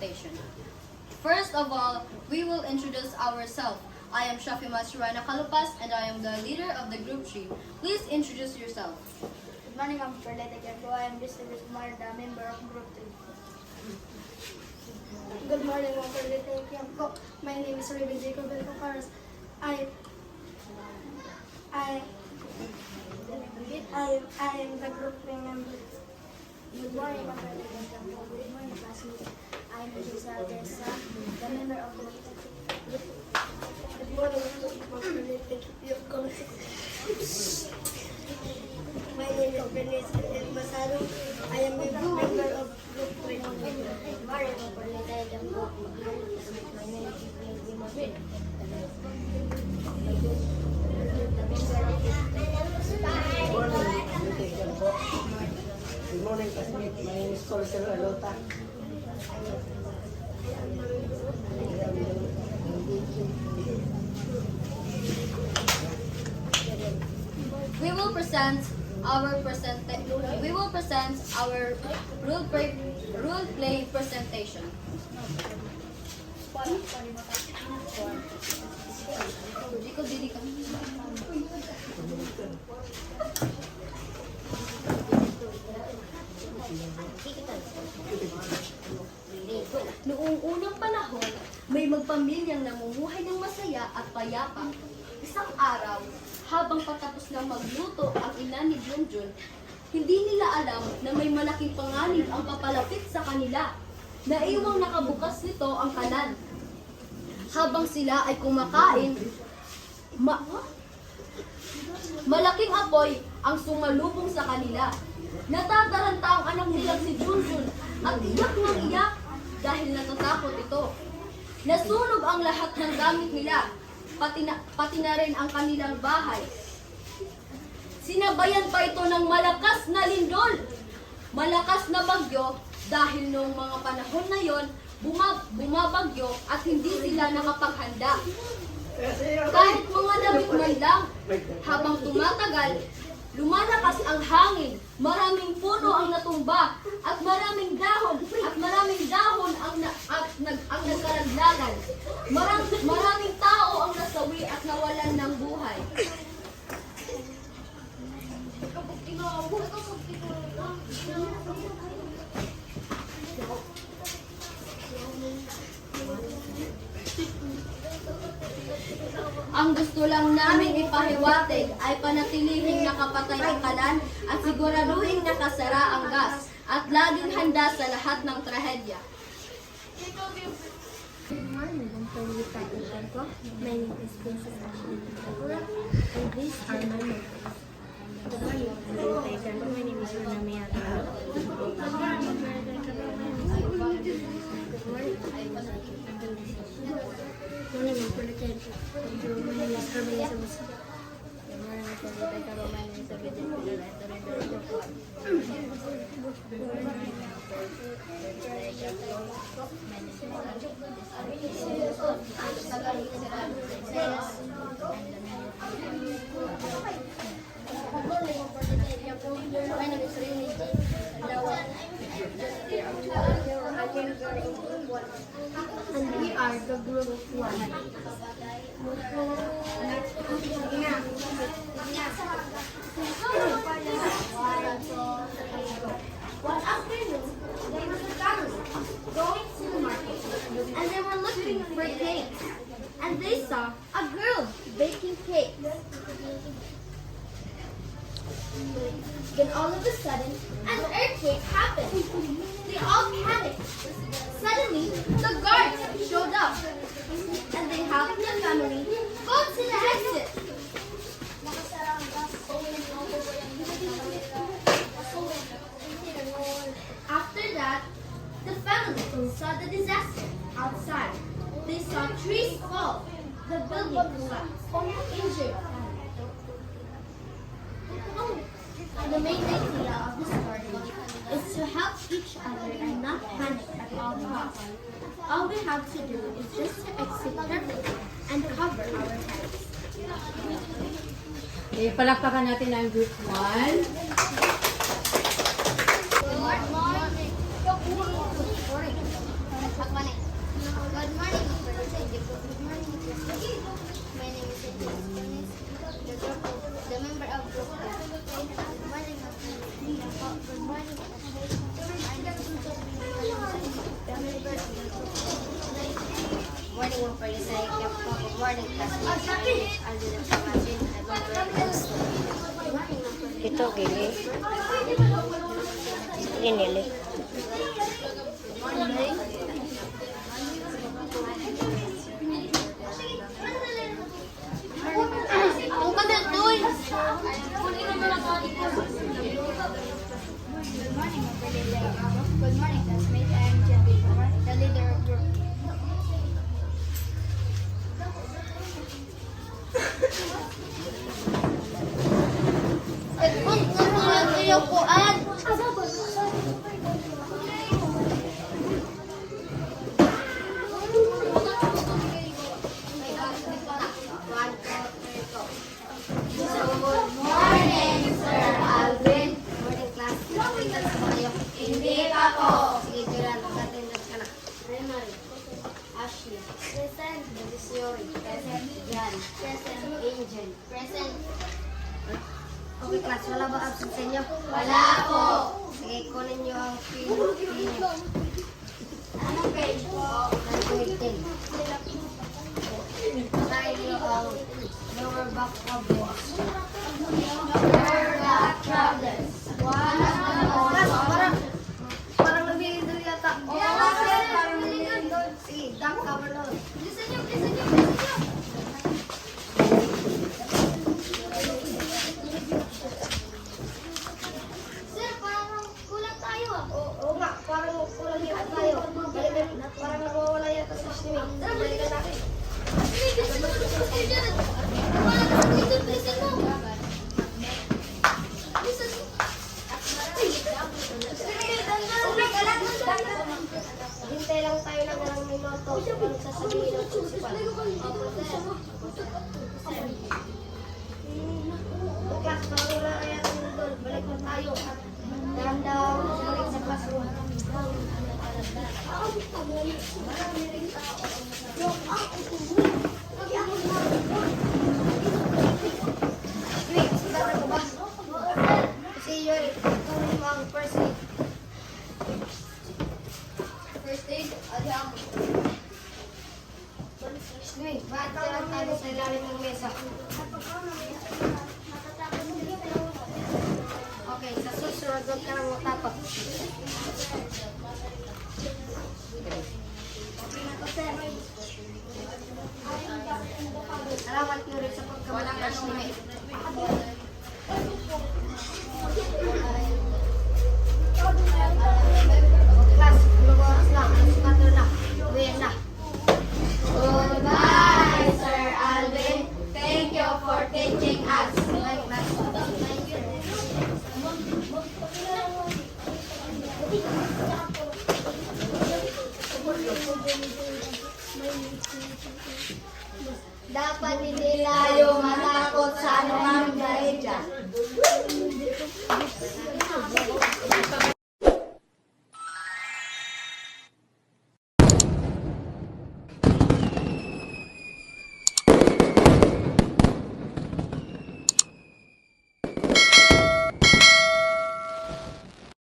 presentation. First of all, we will introduce ourselves. I am Shafima Surana Kalupas and I am the leader of the group 3. Please introduce yourself. Good morning, Ma'am Perleta Gambo. I am Distinguished Kumar, the member of Group 3. Good morning, Ma'am Perleta Gambo. My name is Ruben Jacob Belcocaras. I am the Group 3 member. Good morning, Ma'am Perleta Gambo. Good morning, classmates. I am Jose Aldesa, the member of Group 3. Good morning, Ma'am Perleta Gambo. My name is Bernice Basaro. I am a member of Group 3. Good morning, Ma'am Perleta Gambo. My name is Bernice Basaro. Good morning, classmate. My name is Corsel Alota. We will present our role play presentation. Noong unang panahon, may magpamilyang namumuhay ng masaya at payapa. Isang araw, habang patapos ng magluto ang ina ni Junjun, hindi nila alam na may malaking panganib ang papalapit sa kanila. Naiwang nakabukas nito ang kalan. Habang sila ay kumakain, malaking apoy ang sumalubong sa kanila. Natataranta ang anak nilang si Junjun at iyak ng iyak dahil natatakot ito. Nasunog ang lahat ng gamit nila, pati na rin ang kanilang bahay. Sinabayan pa ito ng malakas na lindol, malakas na bagyo dahil noong mga panahon na yon, bumabagyo at hindi sila nakapaghanda. Kahit mga damit man lang, habang tumatagal, lumalakas ang hangin, maraming puno ang natumba, at maraming dahon ang nagkaraglagan. Maraming tao ang nasawi at nawalan ng buhay. Ang gusto lang namin ipahiwatig ay panatilihing nakapatay ang kalan at siguraduhin nakasara ang gas at laging handa sa lahat ng trahedya. Good morning, I'm Perleta Gambo. My name is Princess Ashley Takura, and these are my members. Good morning, Ma'am Perleta Gambo. My name is Runa Miyata. Good morning, Ma'am Perleta Gambo. My name is Good morning, Ma'am Perleta Gambo. My name is Carmen Samusi. Good morning, Ma'am Perleta Gambo. My name is Abidin Pinula. And we are the group 1. One afternoon, there was a family going to the market, and they were looking for cakes. And they saw a girl baking cakes. Then all of a sudden, an earthquake happened. They all panicked. Suddenly, the guards showed up, and they helped the family go to the exit. After that, the family saw the disaster outside. They saw trees fall, the building collapse, injured. The main idea of the story is to help each other and not panic at all costs. All we have to do is just to exit carefully and cover our heads. Okay, palakpakan natin ang group 1. Good morning. The member of group. Good morning, good morning. Morning, for the sake of good morning, classmates. I'll do the information. I will morning. Ito, gili. Ginili. Ang kagal doon! Good morning, for the sake of good morning, classmates. I am Jennifer, the leader of group. Edmund, namulan kayo kuan! Good morning, Sir Alvin. Morning, class. Hindi pa po. Sige, Julian. Mag-attendance ka na. Primary. Ashley. Present. Belisuri. Present. Jan. Present. Angel. Present. Okay, class. Wala ba absent sa inyo? Wala po. Sige, kunin nyo ang pin. Anong page po? 19. Basahin nyo ang lower back problems. Lower back problems. Parang nabihindol yata. Oo, parang nabihindol. Sige, dump cover nun. Bilisan niyo, bilisan niyo, bilisan niyo! Sir, parang kulang tayo ah. Oo nga, parang kulang yata tayo. Parang nawawala yata sa streaming. Balikan natin. Bilisan mo, bilisan mo dyan! Wala ka sa dito, bilisan mo! Bilisan mo! Hintay lang tayo ng ilang minuto. Ano sasabihin ng principal? Class, parang wala kaya doon. Balik na tayo. Dahan-dahan, balik sa classroom. Wait, sigara ko ba? Kasi yun, tuloy mo ang first aid. First aid, alam. Wait, bakit ka lang tayo sa ilalim ng mesa? Okay, sa susunod, huwag ka lang matapos. Salamat nyo rin sa pagkabalang classmate. Class, lumawas na. Alas 4 na. Uwian na. Goodbye, Sir Alvin. Thank you for teaching us. Bye, class. Dapat hindi tayo matakot sa anumang dahil dyan.